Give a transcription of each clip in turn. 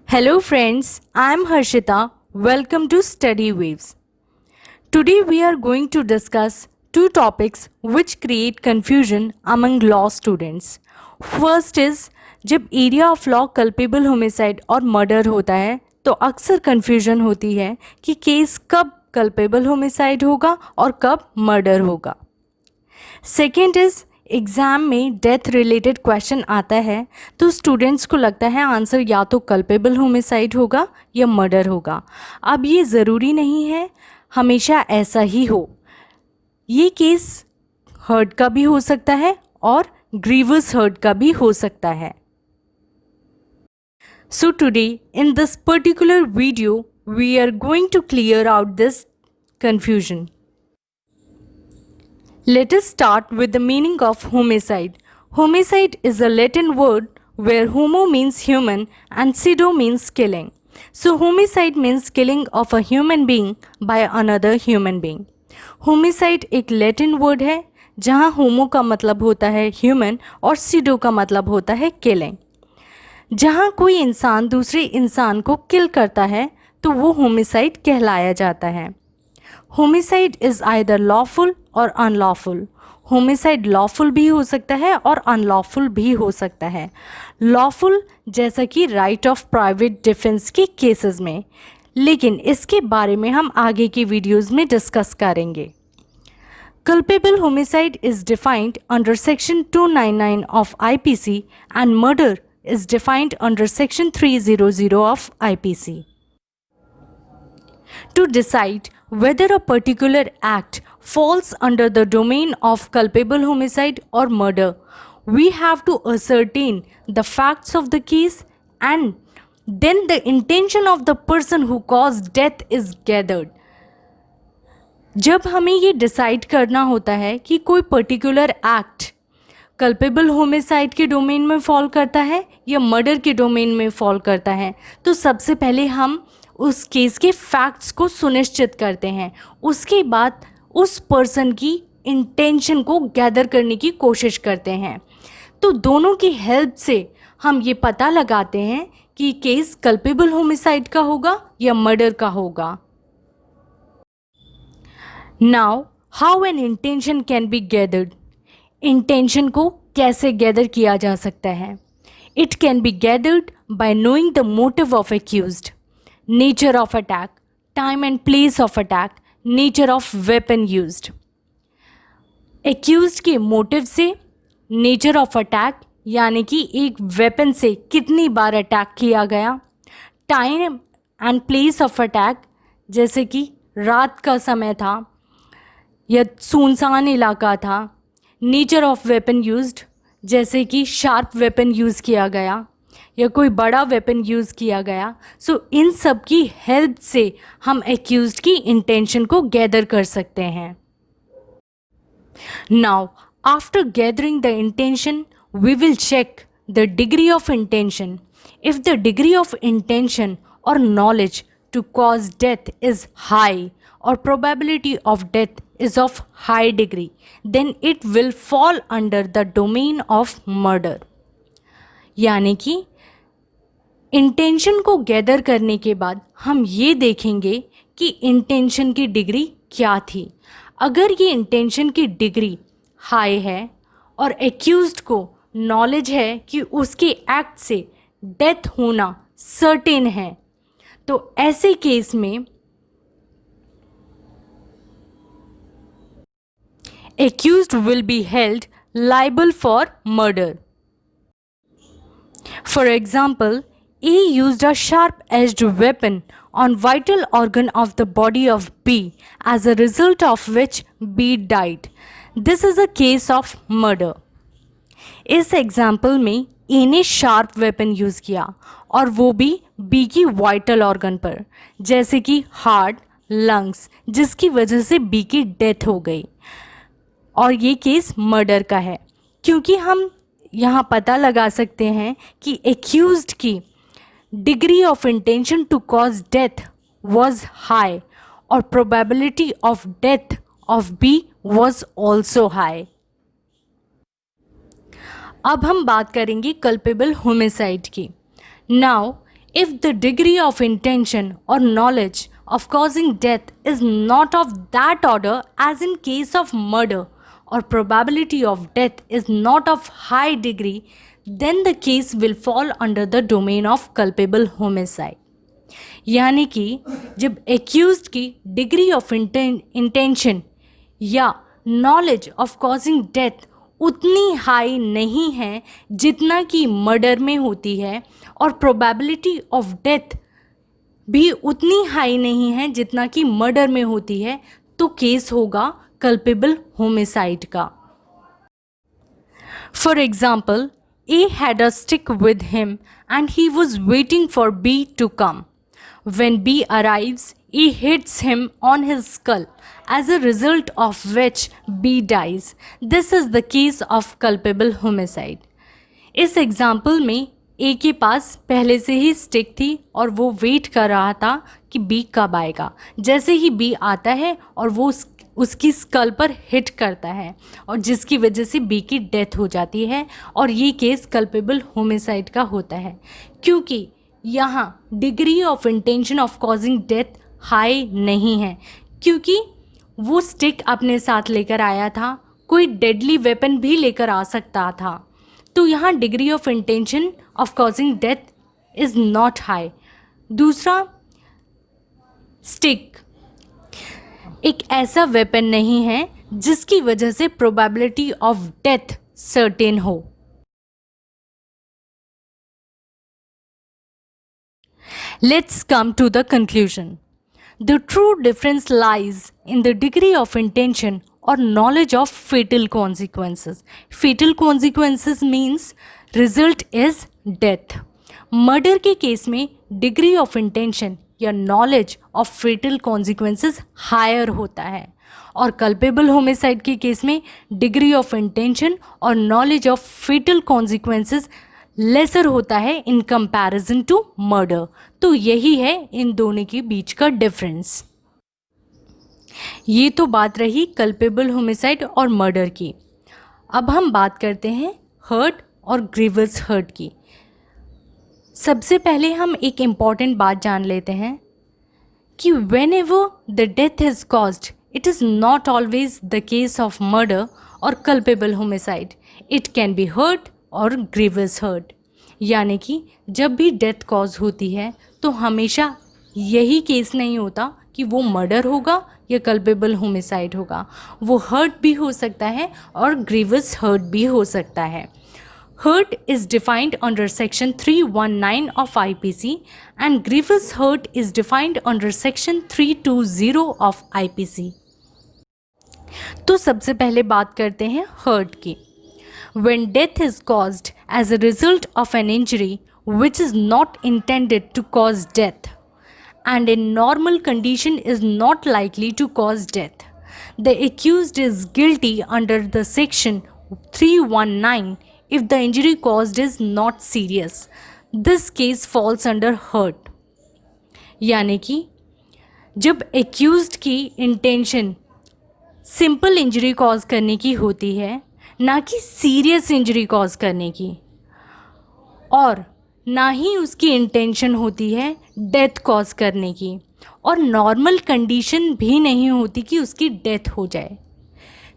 Hello friends, I am Harshita. Welcome to Study Waves. Today we are going to discuss two topics which create confusion among law students. First is जब area of law culpable homicide और murder होता है तो अक्सर confusion होती है कि case कब कल्पेबल होमिसाइड होगा और कब मर्डर होगा. सेकेंड इज एग्ज़ाम में डेथ रिलेटेड क्वेश्चन आता है तो स्टूडेंट्स को लगता है आंसर या तो कल्पेबल होमिसाइड होगा या मर्डर होगा. अब ये ज़रूरी नहीं है हमेशा ऐसा ही हो. ये केस हर्ट का भी हो सकता है और ग्रीवस हर्ट का भी हो सकता है. So today in this particular video we are going to clear out this confusion. Let us start with the meaning of homicide. Homicide is a Latin word where homo means human and pseudo means killing. So homicide means killing of a human being by another human being. Homicide एक Latin word है जहाँ homo का मतलब होता है human और pseudo का मतलब होता है killing. जहाँ कोई इंसान दूसरे इंसान को किल करता है तो वो होमिसाइड कहलाया जाता है. होमिसाइड इज़ आइदर लॉफुल और अनलॉफुल. होमिसाइड लॉफुल भी हो सकता है और अनलॉफुल भी हो सकता है. लॉफुल जैसा कि राइट ऑफ प्राइवेट डिफेंस के केसेस में, लेकिन इसके बारे में हम आगे की वीडियोस में डिस्कस करेंगे. Culpable homicide is defined under Section 299 of IPC and murder is defined under Section 300 of IPC. To decide whether a particular act falls under the domain of culpable homicide or murder, we have to ascertain the facts of the case and then the intention of the person who caused death is gathered. जब हमें ये decide करना होता है कि कोई particular act culpable homicide के domain में फॉल करता है या मर्डर के डोमेन में फॉल करता है, तो सबसे पहले हम उस केस के फैक्ट्स को सुनिश्चित करते हैं. उसके बाद उस पर्सन की इंटेंशन को गैदर करने की कोशिश करते हैं. तो दोनों की हेल्प से हम ये पता लगाते हैं कि केस कल्पेबल होमिसाइड का होगा या मर्डर का होगा. Now how an intention can be gathered. Intention को कैसे गैदर किया जा सकता है? It can B gathered bye knowing the motive of accused, nature of attack, time and place of attack, nature of weapon used. Accused के motive से, nature of attack यानी कि एक वेपन से कितनी बार अटैक किया गया, time and place of attack जैसे कि रात का समय था या सुनसान इलाका था, नेचर ऑफ वेपन यूज्ड जैसे कि शार्प वेपन यूज़ किया गया या कोई बड़ा वेपन यूज़ किया गया. सो इन सब की हेल्प से हम एक्यूज्ड की इंटेंशन को गैदर कर सकते हैं. Now after gathering the intention we will check the degree of intention. If the degree of intention और knowledge to cause death is high or probability of death is of high degree, then it will fall under the domain of murder. यानी कि intention को gather करने के बाद हम ये देखेंगे कि इंटेंशन की डिग्री क्या थी. अगर ये इंटेंशन की डिग्री हाई है और एक्यूज्ड को नॉलेज है कि उसके एक्ट से डेथ होना सर्टेन है, तो ऐसे केस में accused will be held liable for murder. For example, A used a sharp-edged weapon on vital organ of the body of B, as a result of which B died. This is a case of murder. इस example में ए ने sharp weapon use किया और वो भी B की vital organ पर जैसे कि हार्ट, लंग्स, जिसकी वजह से बी की डेथ हो गई. और ये केस मर्डर का है क्योंकि हम यहाँ पता लगा सकते हैं कि एक्यूज्ड की degree of intention to cause death was high और probability of death of B was also high. अब हम बात करेंगे कल्पेबल होमिसाइड की. Now If the degree of intention or knowledge of causing death is not of that order as in case of murder, or probability of death is not of high degree, then the case will fall under the domain of culpable homicide. यानी कि जब accused की degree of intention या knowledge of causing death उतनी high नहीं है जितना कि मर्डर में होती है, और प्रोबेबिलिटी ऑफ डेथ भी उतनी हाई नहीं है जितना कि मर्डर में होती है, तो केस होगा कल्पेबल होमिसाइड का. For example, A had a stick with him and he was waiting for B to come. When B arrives, A hits him on his skull, as a result of which B dies. This is the case of culpable homicide. इस example में A के पास पहले से ही stick थी और वो wait कर रहा था कि B कब आएगा. जैसे ही B आता है और वो उसकी स्कल पर हिट करता है, और जिसकी वजह से बी की डेथ हो जाती है, और ये केस कल्पेबल होमिसाइड का होता है क्योंकि यहाँ degree of intention of causing death high नहीं है, क्योंकि वो स्टिक अपने साथ लेकर आया था, कोई डेडली वेपन भी लेकर आ सकता था, तो यहाँ degree of intention of causing death is not high. दूसरा, स्टिक एक ऐसा वेपन नहीं है जिसकी वजह से प्रोबेबिलिटी ऑफ डेथ सर्टेन हो. Let's come to the conclusion. The true difference lies in the degree of intention or knowledge of fatal consequences. Fatal consequences means result is death. Murder के case में degree of intention या knowledge of fatal consequences higher होता है, और culpable homicide के case में degree of intention और knowledge of fatal consequences lesser होता है इन कंपैरिजन टू मर्डर. तो यही है इन दोनों के बीच का डिफरेंस. ये तो बात रही कल्पेबल होमिसाइड और मर्डर की. अब हम बात करते हैं हर्ट और ग्रीवियस हर्ट की. सबसे पहले हम एक इम्पॉर्टेंट बात जान लेते हैं कि whenever the death is caused, it is not always the case of murder और culpable homicide. It can be hurt और ग्रीवियस हर्ट. यानी कि जब भी डेथ कॉज होती है तो हमेशा यही केस नहीं होता कि वो मर्डर होगा या कल्पेबल होमिसाइड होगा. वो हर्ट भी हो सकता है और ग्रीवियस हर्ट भी हो सकता है. Hurt is defined under section 319 of IPC and grievous hurt is defined under section 320 of IPC. तो सबसे पहले बात करते हैं hurt की. When death is caused as a result of an injury which is not intended to cause death and in normal condition is not likely to cause death, the accused is guilty under the section 319 if the injury caused is not serious. This case falls under hurt. यानी कि जब accused की intention simple injury cause करने की होती है, ना कि सीरियस इंजरी कॉज करने की, और ना ही उसकी इंटेंशन होती है डेथ कॉज करने की, और नॉर्मल कंडीशन भी नहीं होती कि उसकी डेथ हो जाए,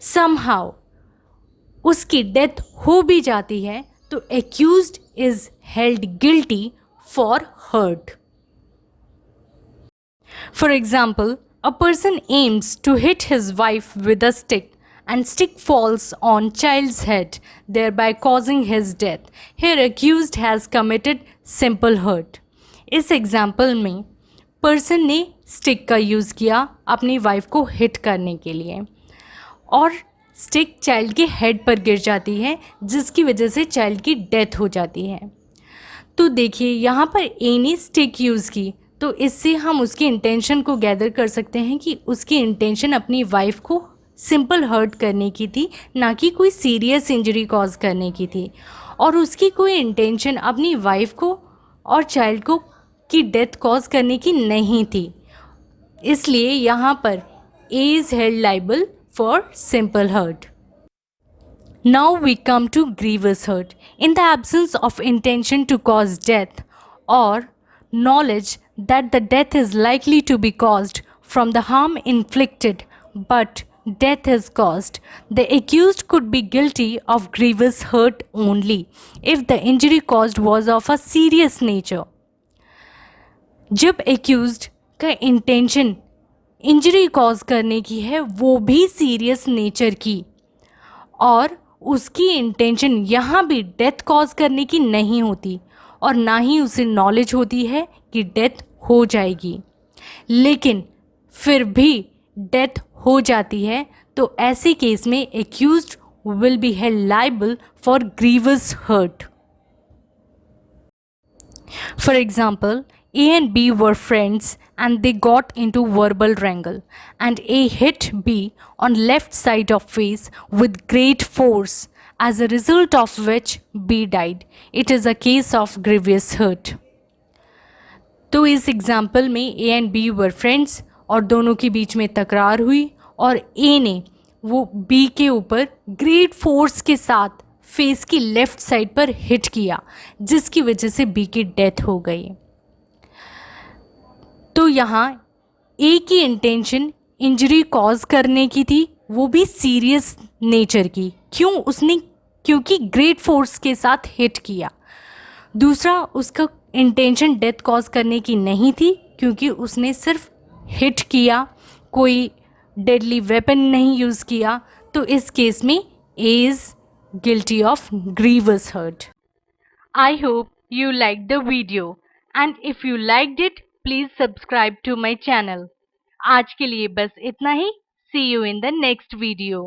समहाउ उसकी डेथ हो भी जाती है, तो accused is held guilty for hurt. For example, a person aims to hit his wife with a stick and stick falls on child's head, thereby causing his death. Here accused has committed simple hurt. इस example में person ने stick का use किया अपनी wife को hit करने के लिए, और स्टिक चाइल्ड के हेड पर गिर जाती है जिसकी वजह से चाइल्ड की डेथ हो जाती है. तो देखिए यहाँ पर ए ने स्टिक यूज़ की, तो इससे हम उसकी इंटेंशन को गैदर कर सकते हैं कि उसकी इंटेंशन अपनी वाइफ को सिंपल हर्ट करने की थी, ना कि कोई सीरियस इंजरी कॉज करने की थी, और उसकी कोई इंटेंशन अपनी वाइफ को और चाइल्ड को की डेथ कॉज करने की नहीं थी. इसलिए यहाँ पर A is held liable for simple hurt. Now we come to grievous hurt. In the absence of intention to cause death और knowledge that the death is likely to be caused from the harm inflicted, but death is caused. The accused could be guilty of grievous hurt only if the injury caused was of a serious nature. जब accused का intention injury cause करने की है वो भी serious nature की, और उसकी इंटेंशन यहाँ भी डेथ कॉज करने की नहीं होती और ना ही उसे नॉलेज होती है कि डेथ हो जाएगी, लेकिन फिर भी डेथ हो जाती है, तो ऐसे केस में accused will be held liable for grievous hurt. For example, A and B were friends and they got into verbal wrangle, and A hit B on left side of face with great force, as a result of which B died. It is a case of grievous hurt. तो इस example में A and B were friends और दोनों के बीच में तकरार हुई और A ने वो B के ऊपर ग्रेट फोर्स के साथ फेस की लेफ्ट साइड पर हिट किया, जिसकी वजह से बी की डेथ हो गई. तो यहाँ ए की इंटेंशन इंजरी कॉज करने की थी, वो भी सीरियस नेचर की. क्योंकि ग्रेट फोर्स के साथ हिट किया. दूसरा, उसका इंटेंशन डेथ कॉज करने की नहीं थी क्योंकि उसने सिर्फ हिट किया, कोई डेडली वेपन नहीं यूज़ किया. तो इस केस में A is guilty of grievous hurt. I hope you liked the video, and if you liked it, please subscribe to my channel. आज के लिए बस इतना ही. See you in the next video.